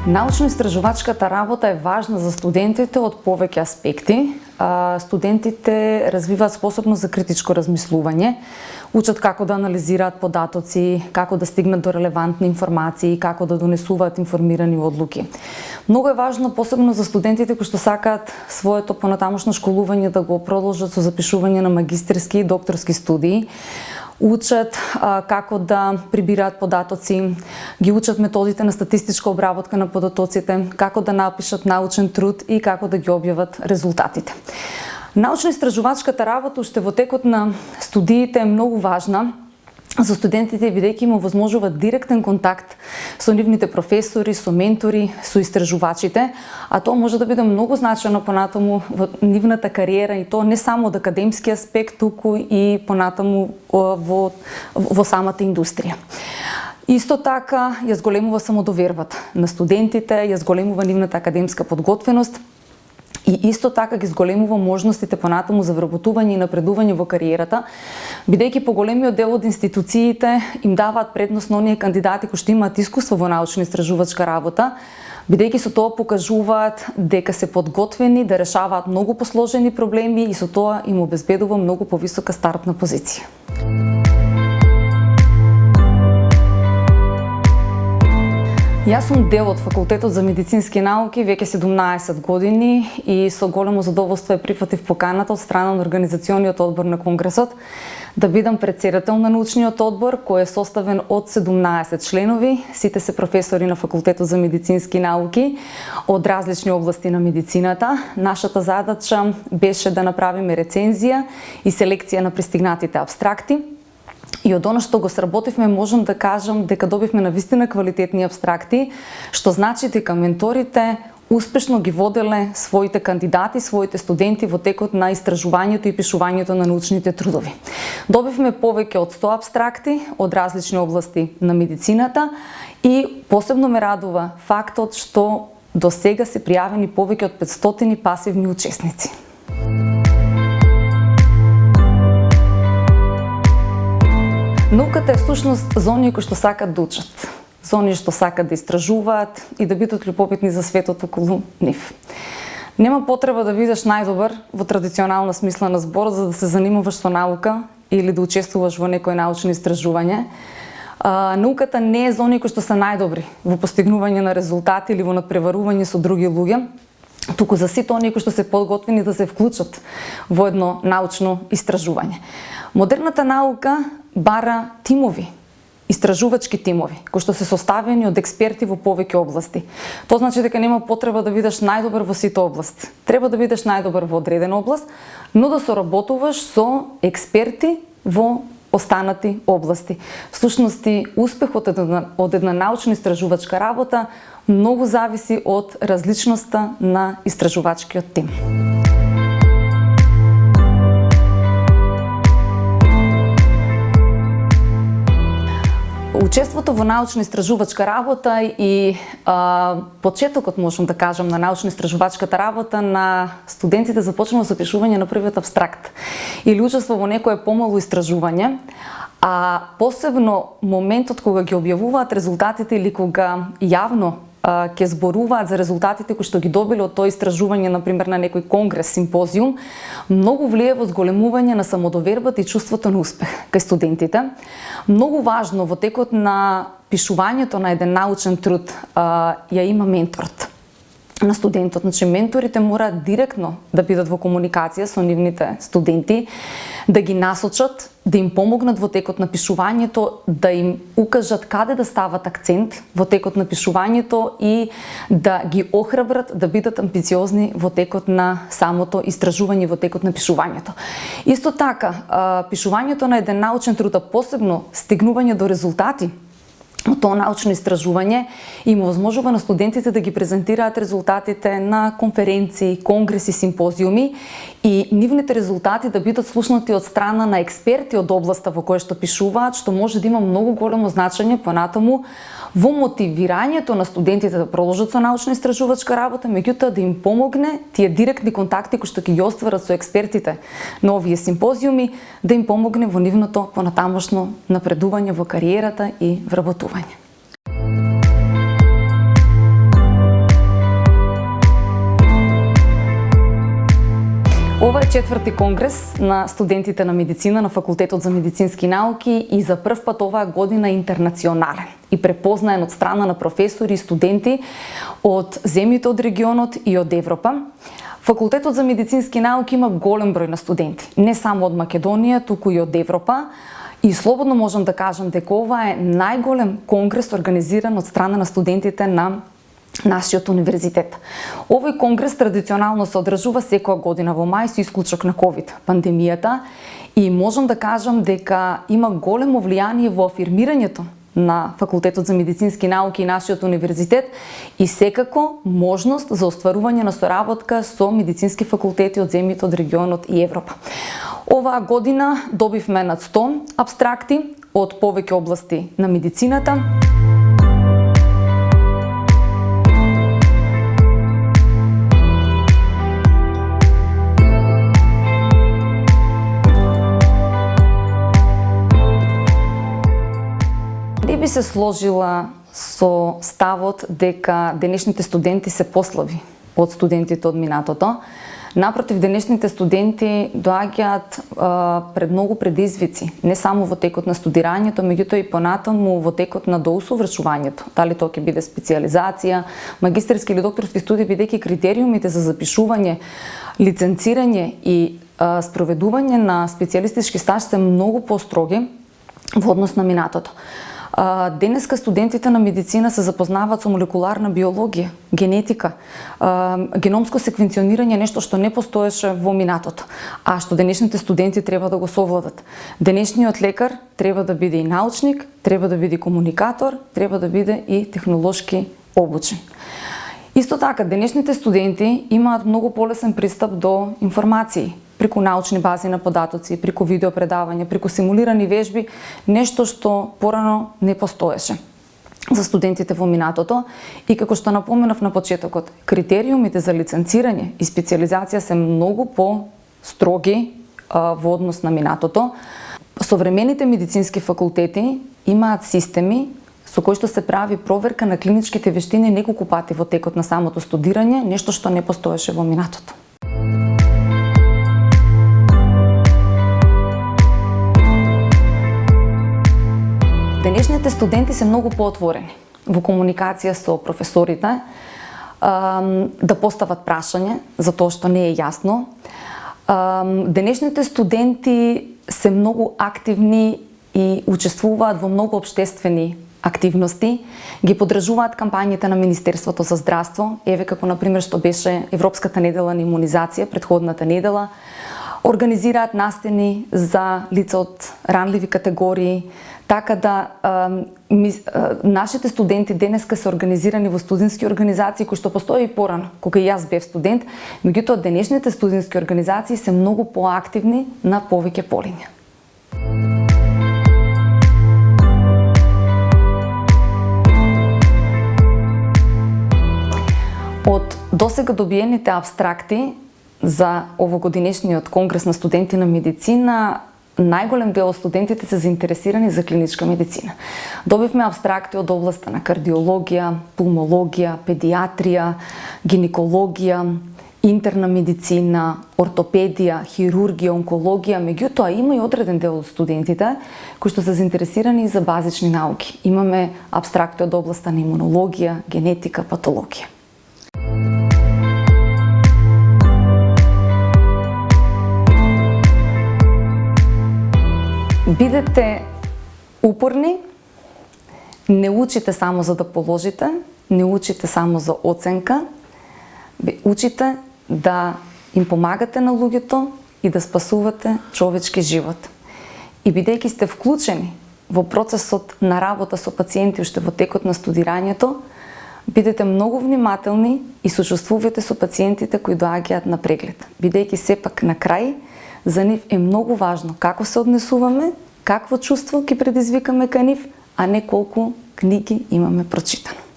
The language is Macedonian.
Научно-истражувачката работа е важна за студентите од повеќе аспекти. Студентите развиваат способност за критичко размислување, учат како да анализираат податоци, како да стигнат до релевантни информации, како да донесуваат информирани одлуки. Многу е важно, посебно за студентите кои што сакаат своето понатамошно школување да го продолжат со запишување на магистерски и докторски студии. Учат како да прибираат податоци, ги учат методите на статистичка обработка на податоците, како да напишат научен труд и како да ги објават резултатите. Научно-истражувачката работа уште во текот на студиите е многу важна за студентите, бидејќи им овозможува директен контакт со нивните професори, со ментори, со истражувачите, а тоа може да биде многу значајно понатаму во нивната кариера, и тоа не само од академски аспект, туку и понатаму во самата индустрија. Исто така ја зголемува самодовербата на студентите, ја зголемува нивната академска подготвеност и исто така ги зголемува можностите понатаму за вработување и напредување во кариерата, бидејќи поголемиот дел од институциите им даваат предност на оние кандидати кои што имаат искуство во научно-истражувачка работа, бидејќи со тоа покажуваат дека се подготвени да решаваат многу посложени проблеми и со тоа им обезбедува многу повисока стартна позиција. Јас сум дел од Факултетот за медицински науки веќе 17 години и со големо задоволство ја прифатив поканата од страна на Организациониот одбор на Конгресот да бидам претседател на научниот одбор, кој е составен од 17 членови. Сите се професори на Факултетот за медицински науки од различни области на медицината. Нашата задача беше да направиме рецензија и селекција на пристигнатите апстракти. И од оно што го сработивме, можам да кажам дека добивме навистина квалитетни апстракти, што значи дека менторите успешно ги воделе своите кандидати, своите студенти во текот на истражувањето и пишувањето на научните трудови. Добивме повеќе од 100 апстракти од различни области на медицината и посебно ме радува фактот што до сега се пријавени повеќе од 500 пасивни учесници. Науката е всушност за оние кои што сакат да учат, за оние што сакат да истражуваат и да бидат љубопитни за светот околу нив. Нема потреба да бидеш најдобар во традиционална смисла на зборот за да се занимаваш со наука или да учествуваш во некој научно истражување. Науката не е за оние кои што се најдобри во постигнување на резултати или во надпреварување со други луѓе, туку за сите оние кои што се подготвени да се вклучат во едно научно истражување. Модерната наука бара тимови, истражувачки тимови, кои што се составени од експерти во повеќе области. Тоа значи дека нема потреба да бидеш најдобар во сите области. Треба да бидеш најдобар во одредена област, но да соработуваш со експерти во останати области. Всушност, успехот од една научно-истражувачка работа многу зависи од различноста на истражувачкиот тим. Учеството во научно-истражувачка работа и почетокот, можам да кажам, на научно-истражувачката работа на студентите започнува со пишување на првиот апстракт или учество во некое помало истражување, а посебно моментот кога ги објавуваат резултатите или кога јавно ќе зборуваат за резултатите кои што ги добиле од тоа истражување, например на некој конгрес, симпозиум, многу влие во зголемување на самодовербата и чувството на успех кај студентите. Многу важно во текот на пишувањето на еден научен труд ја има менторот на студентот. Значи, менторите мораат директно да бидат во комуникација со нивните студенти, да ги насочат, да им помогнат во текот на пишувањето, да им укажат каде да стават акцент во текот на пишувањето и да ги охрабрат да бидат амбициозни во текот на самото истражување, во текот на пишувањето. Исто така, пишувањето на еден научен труд, а посебно стигнување до резултати од тоа научно истражување им овозможува на студентите да ги презентираат резултатите на конференции, конгреси, симпозиуми и нивните резултати да бидат слушнати од страна на експерти од областа во која што пишуваат, што може да има многу големо значење понатаму во мотивирањето на студентите да продолжат со научно-истражувачка работа, меѓутоа да им помогне тие директни контакти кои што ќе ги остварат со експертите на овие симпозиуми, да им помогне во нивното понатамошно напредување во кариерата и вработување. Ова е четврти конгрес на студентите на медицина на Факултетот за медицински науки и за прв пат оваа година интернационален и препознаен од страна на професори и студенти од земјите од регионот и од Европа. Факултетот за медицински науки има голем број на студенти, не само од Македонија, туку и од Европа. И слободно можам да кажам дека ова е најголем конгрес организиран од страна на студентите на нашиот универзитет. Овој конгрес традиционално се одржува секоја година во мај со исклучок на ковид пандемијата и можам да кажам дека има големо влијание во афирмирањето на Факултетот за медицински науки и нашиот универзитет и секако можност за остварување на соработка со медицински факултети од земјите од регионот и Европа. Оваа година добивме над 100 апстракти од повеќе области на медицината. Не би се сложила со ставот дека денешните студенти се послаби од студентите од минатото. Напротив, денешните студенти доаѓаат пред многу предизвици, не само во текот на студирањето, меѓутоа и понатаму во текот на доусовршувањето. Дали тоа ќе биде специјализација, магистерски или докторски студии, бидејќи критериумите за запишување, лиценцирање и спроведување на специјалистички стаж се многу построги во однос на минатото. Денеска студентите на медицина се запознаваат со молекуларна биологија, генетика, геномско секвенционирање, нешто што не постоеше во минатото, а што денешните студенти треба да го совладат. Денешниот лекар треба да биде и научник, треба да биде и комуникатор, треба да биде и технолошки обучен. Исто така, денешните студенти имаат многу полесен пристап до информации, преку научни бази на податоци, преку видеопредавања, преку симулирани вежби, нешто што порано не постоеше за студентите во минатото. И како што напоменав на почетокот, критериумите за лиценцирање и специјализација се многу по-строги во однос на минатото. Современите медицински факултети имаат системи со кои што се прави проверка на клиничките вештини неколку пати во текот на самото студирање, нешто што не постоеше во минатото. Денешните студенти се многу поотворени во комуникација со професорите, да постават прашање за тоа што не е јасно. Денешните студенти се многу активни и учествуваат во многу општествени активности, ги подржуваат кампањите на Министерството за здравство, еве како например што беше Европската недела на имунизација претходната недела, организираат настани за лица од ранливи категории, така да нашите студенти денеска се организирани во студентски организации кои што постои и порано, кога и јас бев студент, меѓутоа денешните студентски организации се многу поактивни на повеќе полиња. Од досега добиените апстракти за овогодинешниот конгрес на студенти на медицина, најголем дел од студентите се заинтересирани за клиничка медицина. Добивме апстракти од областа на кардиологија, пулмологија, педиатрија, гинекологија, интерна медицина, ортопедија, хирургија, онкологија, меѓутоа има и одреден дел од студентите кои што се заинтересирани за базични науки. Имаме апстракти од областа на имунологија, генетика, патологија. Бидете упорни, не учите само за да положите, не учите само за оценка, учите да им помагате на луѓето и да спасувате човечки живот. И бидејќи сте вклучени во процесот на работа со пациенти уште во текот на студирањето, бидете многу внимателни и сочувствувате со пациентите кои доаѓаат на преглед. Бидејќи сепак на крај, за нив е многу важно како се однесуваме, какво чувство ќе предизвикаме кај нив, а не колку книги имаме прочитано.